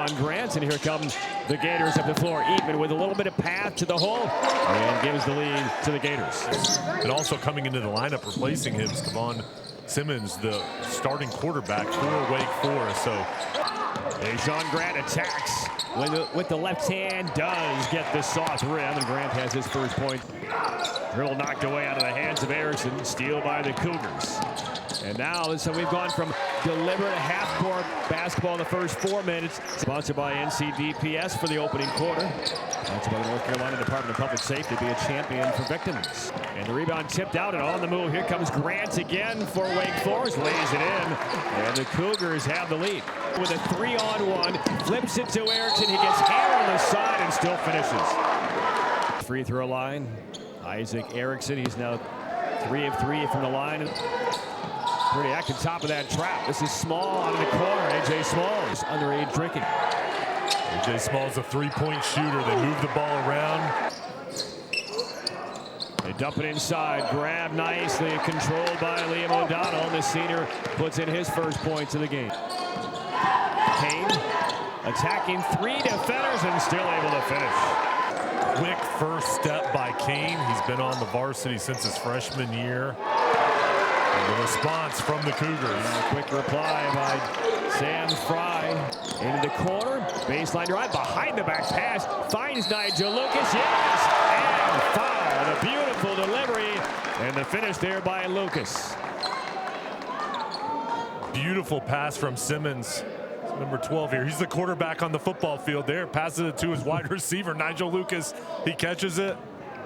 Deshaun Grant, and here come the Gators up the floor. Eatman with a little bit of path to the hole and gives the lead to the Gators. And also coming into the lineup, replacing him, Kevon Simmons, the starting quarterback for Wake Forest. So Deshaun Grant attacks with the left hand, does get the soft rim, and Grant has his first point. Dribble knocked away out of the hands of Erickson, steal by the Cougars. And now, so we've gone from deliberate half-court basketball in the first 4 minutes. Sponsored by NCDPS for the opening quarter. Sponsored by the North Carolina Department of Public Safety to be a champion for victims. And the rebound tipped out and on the move. Here comes Grant again for Wake Forest. Lays it in. And the Cougars have the lead. With a 3-on-1. Flips it to Erickson. He gets hammered on the side and still finishes. Free throw line. Isaac Erickson. He's now 3 of 3 from the line. Pretty active top of that trap. This is Small out of the corner. A.J. Smalls, underage drinking. A.J. Smalls, a three-point shooter. They move the ball around. They dump it inside. Grab nicely. Controlled by Liam O'Donnell. And the senior puts in his first points of the game. Kane attacking 3 defenders and still able to finish. Quick first step by Kane. He's been on the varsity since his freshman year. The response from the Cougars. And a quick reply by Sam Fry. Into the corner. Baseline drive. Behind the back pass. Finds Nigel Lucas. Yes! And foul. A beautiful delivery. And the finish there by Lucas. Beautiful pass from Simmons. Number 12 here. He's the quarterback on the football field there. Passes it to his wide receiver, Nigel Lucas. He catches it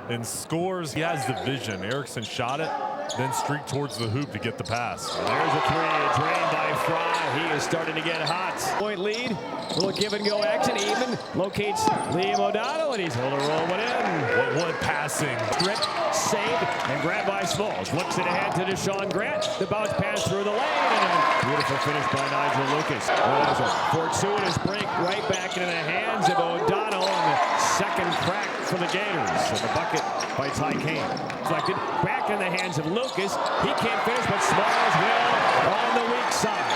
and scores. He has the vision. Erickson shot it, then streaked towards the hoop to get the pass. And there's a three, drained by Fry. He is starting to get hot. Point lead, little give and go action. Eatman locates Liam O'Donnell, and he's able to roll one in. What passing. Stripped, saved, and grabbed by Smalls. Flips it ahead to Deshaun Grant. The bounce pass through the lane, and a beautiful finish by Nigel Lucas. Well, there's a fortuitous break right back into the hands of O'Donnell, and the second crack for the Gators. And the bucket by Ty Kane. Deflected back in the hands of Lucas. He can't finish, but Smalls will on the weak side.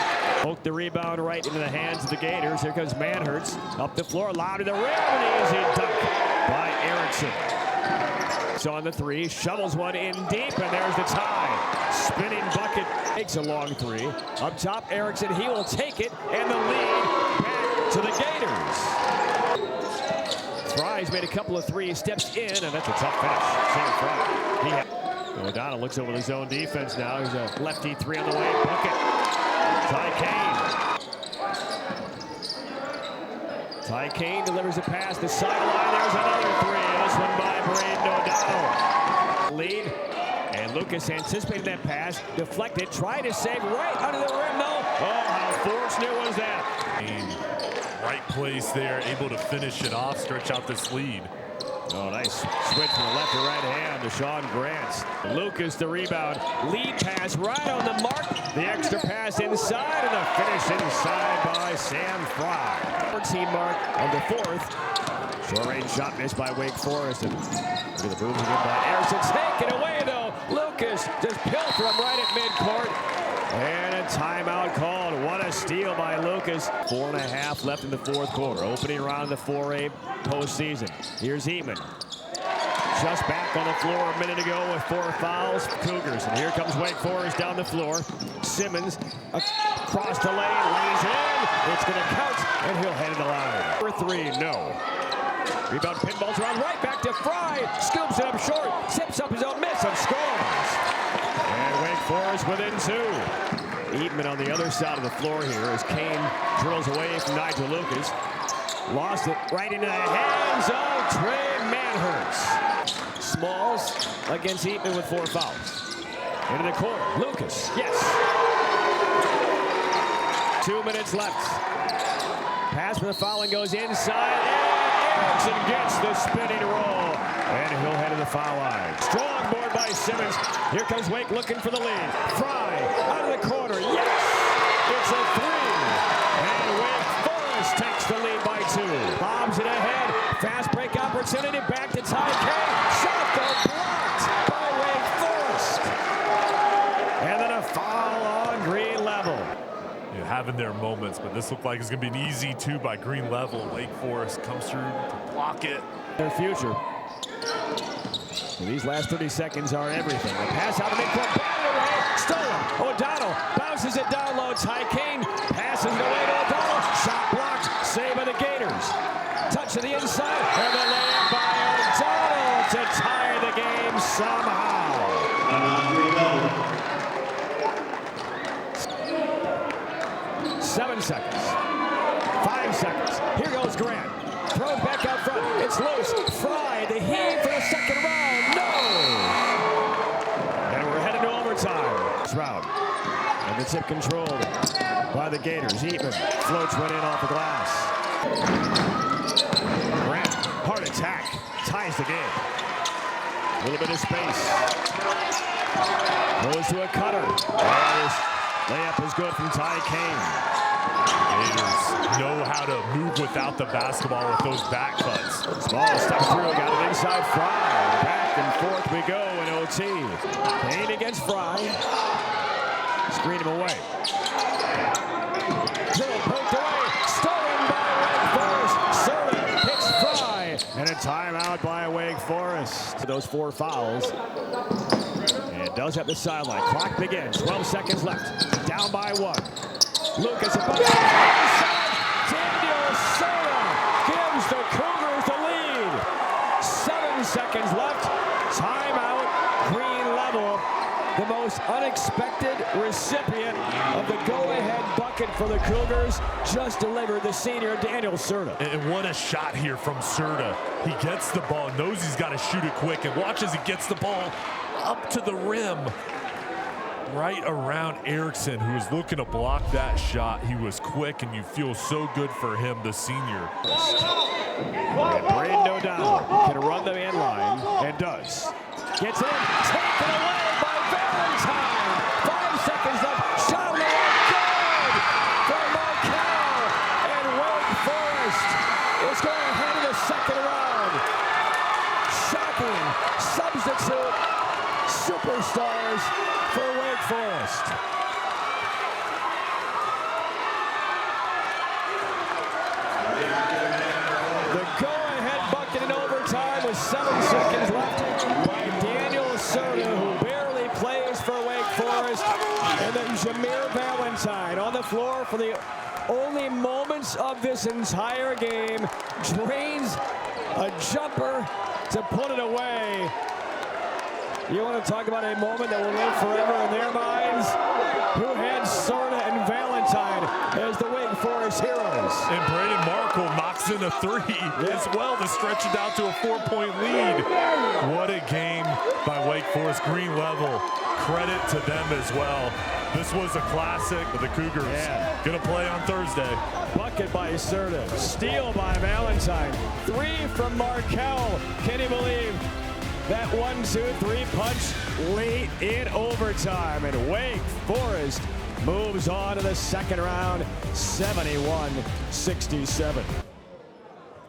Poke the rebound right into the hands of the Gators. Here comes Manhertz up the floor, lob to the rim, and easy dunk by Erickson. So on the 3, shovels one in deep, and there's the tie. Spinning bucket, takes a long 3. Up top, Erickson, he will take it, and the lead back to the Gators. Fry's made a couple of 3s, steps in, and that's a tough finish. Sam Fry. O'Donnell looks over the zone defense now. He's a lefty 3 on the way. Bucket. Ty Kane. Ty Kane delivers a pass. The sideline. There's another 3. This one by Braden O'Donnell. Lead. And Lucas anticipated that pass. Deflected. Tried to save right under the rim. No. Oh, how fortunate was that? And right place there. Able to finish it off. Stretch out this lead. Oh, nice switch from the left to right hand. Deshaun Grant. Lucas the rebound. Lead pass right on the mark. The extra pass inside, and the finish inside by Sam Fry. 14 mark of the 4th. Short range shot missed by Wake Forest. And look at the moves again by Erickson. Take it away though. Lucas just pilfer him right at midcourt. And a timeout called. What a steal by Lucas. 4.5 left in the 4th quarter. Opening round of the 4A postseason. Here's Eatman. Just back on the floor a minute ago with 4 fouls. Cougars. And here comes Wake Forest down the floor. Simmons across the lane. Lays in. It's going to count. And he'll head to the line. For 3, no. Rebound pinballs around right back to Fry. Scoops it up short. Sips up his own miss and scores. And Wake Forest within 2. Eatman on the other side of the floor here as Kane drills away from Nigel Lucas. Lost it right into the hands of Trey Manhertz. Smalls against Eatman with 4 fouls. Into the corner. Lucas. Yes. 2 minutes left. Pass for the foul and goes inside. And Erickson gets the spinning roll. And he'll head to the foul line. Strong board by Simmons. Here comes Wake looking for the lead. Fry out of the corner. Yes! It's a 3. And Wake Forest takes the lead by 2. Bobs it ahead. Fast break opportunity. Back to Ty Kane. Shot though blocked by Wake Forest. And then a foul on Green level. Yeah, having their moments, but this looked like it's going to be an easy two by Green Level. Wake Forest comes through to block it. Their future. So these last 30 seconds are everything. The pass out of midcourt, batted away, stolen. O'Donnell bounces it down low. Ty Kane passes it away to O'Donnell. Shot blocked, saved by the Gators. Touch to the inside, and the layup by O'Donnell to tie the game somehow. 7 seconds. 5 seconds. Here goes Grant. Throws back out front. It's loose. Fry, the heave for the second round. No! And we're headed to overtime. This round. And the tip controlled by the Gators. Eatman floats one in off the glass. Grant, hard attack. Ties the game. A little bit of space. Goes to a cutter. Layup is good from Ty Kane. Gators know how to move without the basketball with those back cuts. Small step through, got it inside Fry. Back and forth we go in OT. Kane against Fry. Screen him away. Little poked away. Stolen by Wake Forest. Serta hits Fry. And a timeout by Wake Forest. Those 4 fouls. And does have the sideline. Clock begins. 12 seconds left. Down by 1. Lucas above the inside. Daniel Serta gives the Cougars the lead. 7 seconds left. Timeout. Green Level, the most unexpected recipient of the go-ahead bucket for the Cougars, just delivered the senior Daniel Serta. And what a shot here from Serta. He gets the ball, knows he's got to shoot it quick, and watch as he gets the ball up to the rim. Right around Erickson, who was looking to block that shot. He was quick, and you feel so good for him, the senior. And Braden O'Donnell can run the man line, and does. Gets in, taken away by Valentine. 5 seconds left, shot on the way, good for Markel. And Wake Forest is going ahead in the second round. Shocking substitute superstars for Wake Forest. The go-ahead bucket in overtime with 7 seconds left by Daniel Serta, who barely plays for Wake Forest. And then Jameer Valentine on the floor for the only moments of this entire game. Drains a jumper to put it away. You want to talk about a moment that will live forever in their minds? Who had Serta and Valentine as the Wake Forest heroes? And Braden Markle knocks in a 3 as well to stretch it out to a 4-point lead. What a game by Wake Forest. Green Level, credit to them as well. This was a classic of the Cougars. Gonna play on Thursday. Bucket by Serta, steal by Valentine, 3 from Markel. Can you believe that 1-2-3 punch late in overtime? And Wake Forest moves on to the second round, 71-67.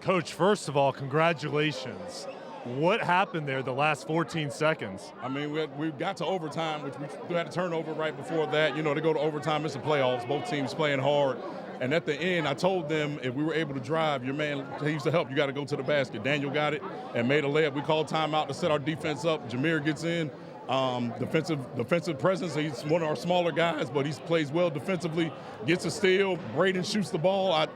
Coach, first of all, congratulations. What happened there the last 14 seconds? I mean, we got to overtime, which we had a turnover right before that. You know, to go to overtime, it's the playoffs. Both teams playing hard. And at the end, I told them if we were able to drive, your man, he used to help, you got to go to the basket. Daniel got it and made a layup. We called timeout to set our defense up. Jameer gets in. Defensive presence. He's one of our smaller guys, but he plays well defensively. Gets a steal. Braden shoots the ball. I'm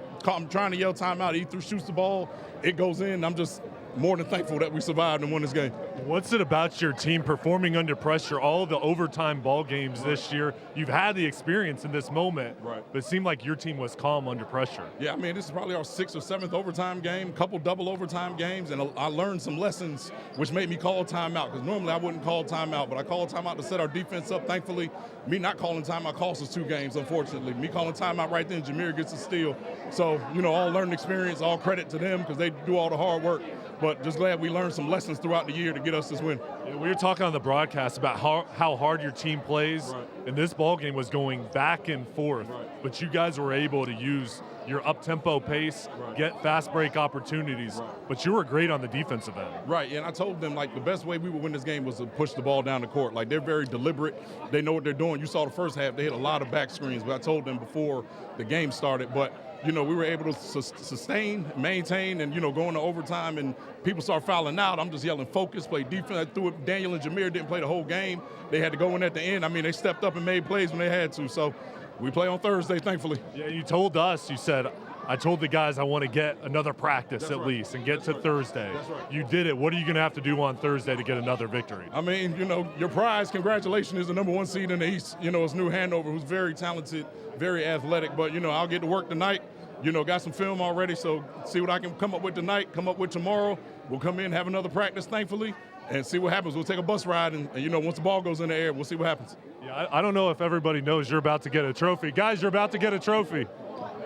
trying to yell timeout. He shoots the ball. It goes in. I'm just more than thankful that we survived and won this game. What's it about your team performing under pressure, all of the overtime ball games this year? You've had the experience in this moment, right, but it seemed like your team was calm under pressure. Yeah, I mean, this is probably our 6th or 7th overtime game, couple double overtime games, and I learned some lessons which made me call timeout, because normally I wouldn't call timeout, but I called timeout to set our defense up. Thankfully, me not calling timeout cost us 2 games, unfortunately. Me calling timeout right then, Jameer gets a steal. So, you know, all learning experience, all credit to them, because they do all the hard work. But just glad we learned some lessons throughout the year to get us this win. Yeah, we were talking on the broadcast about how hard your team plays, right, and this ball game was going back and forth. Right. But you guys were able to use your up-tempo pace, get fast break opportunities. But you were great on the defensive end. Right, and I told them, like, the best way we would win this game was to push the ball down the court. Like, they're very deliberate. They know what they're doing. You saw the first half, they hit a lot of back screens, but I told them before the game started. But, you know, we were able to sustain, maintain, and, you know, go into overtime, and people start fouling out. I'm just yelling, focus, play defense. I threw it. Daniel and Jameer didn't play the whole game. They had to go in at the end. I mean, they stepped up and made plays when they had to. So we play on Thursday, thankfully. Yeah, you told us, you said, I told the guys I want to get another practice least and get to Thursday. That's right. You did it. What are you going to have to do on Thursday to get another victory? I mean, you know, your prize, congratulations, is the #1 seed in the East. You know, it's New Hanover, who's very talented, very athletic. But, you know, I'll get to work tonight. You know, got some film already, so see what I can come up with tonight, come up with tomorrow. We'll come in, have another practice, thankfully, and see what happens. We'll take a bus ride, and you know, once the ball goes in the air, we'll see what happens. Yeah, I don't know if everybody knows you're about to get a trophy. Guys, you're about to get a trophy.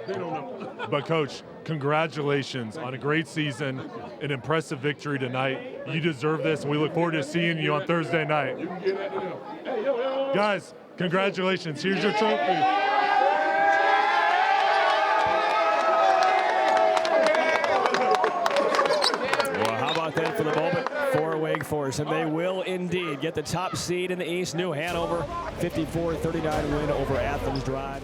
They don't know. But, Coach, congratulations on a great season, an impressive victory tonight. You deserve this, and we look forward to seeing you on Thursday night. You can get that to them. Hey, yo. Guys, congratulations. Here's your trophy. Well, how about that for the moment for Wake Forest? And they will indeed get the top seed in the East. New Hanover, 54-39 win over Athens Drive.